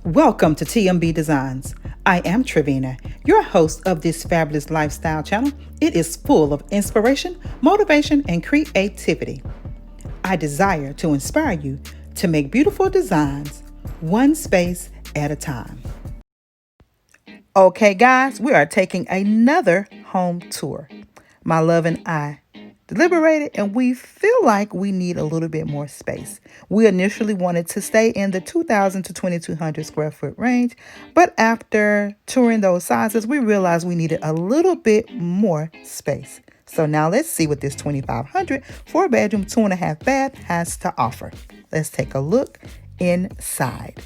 Welcome to TMB Designs. I am Trevina, your host of this fabulous lifestyle channel. It is full of inspiration, motivation, and creativity. I desire to inspire you to make beautiful designs one space at a time. Okay, guys, we are taking another home tour. My love and I deliberated, and we feel like we need a little bit more space. We initially wanted to stay in the 2,000 to 2,200 square foot range, but after touring those sizes, we realized we needed a little bit more space. So now let's see what this 2,500 4-bedroom, 2.5 bath has to offer. Let's take a look inside.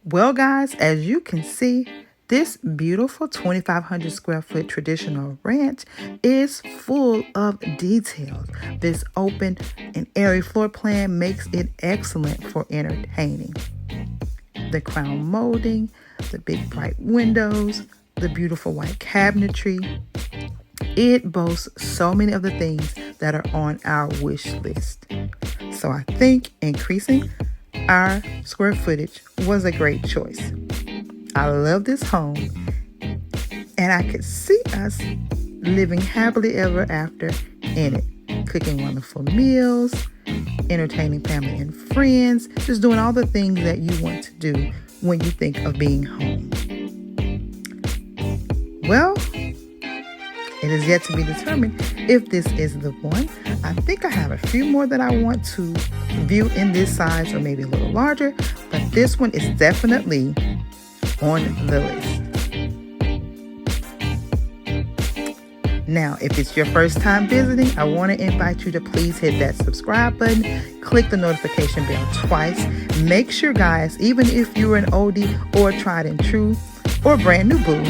Well, guys, as you can see, this beautiful 2,500 square foot traditional ranch is full of details. This open and airy floor plan makes it excellent for entertaining. The crown molding, the big bright windows, the beautiful white cabinetry. It boasts so many of the things that are on our wish list. So I think increasing our square footage was a great choice. I love this home, and I could see us living happily ever after in it, cooking wonderful meals, entertaining family and friends, just doing all the things that you want to do when you think of being home. Well, it is yet to be determined if this is the one. I think I have a few more that I want to view in this size or maybe a little larger, but this one is definitely on the list. Now, if it's your first time visiting, I want to invite you to please hit that subscribe button, click the notification bell twice. Make sure, guys, even if you're an oldie or tried and true or brand new boo,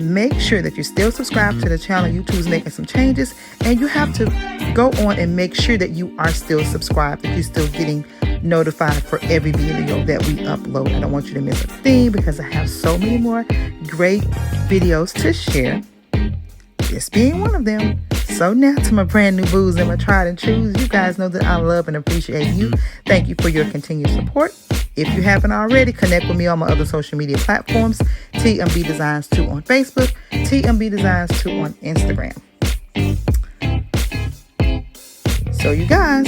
make sure that you still subscribe to the channel. YouTube's making some changes, and you have to go on and make sure that you are still subscribed, that you're still getting notified for every video that we upload. I don't want you to miss a thing because I have so many more great videos to share, this being one of them. So now to my brand new boos and my tried and trues, you guys know that I love and appreciate you. Thank you for your continued support. If you haven't already, connect with me on my other social media platforms, TMB Designs 2 on Facebook, TMB Designs 2 on Instagram. So you guys,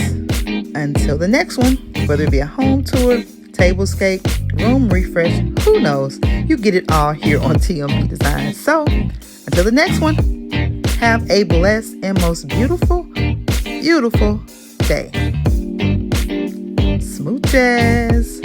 until the next one, whether it be a home tour, tablescape, room refresh, who knows, you get it all here on TMB Designs. So until the next one, have a blessed and most beautiful, beautiful day. Smooches.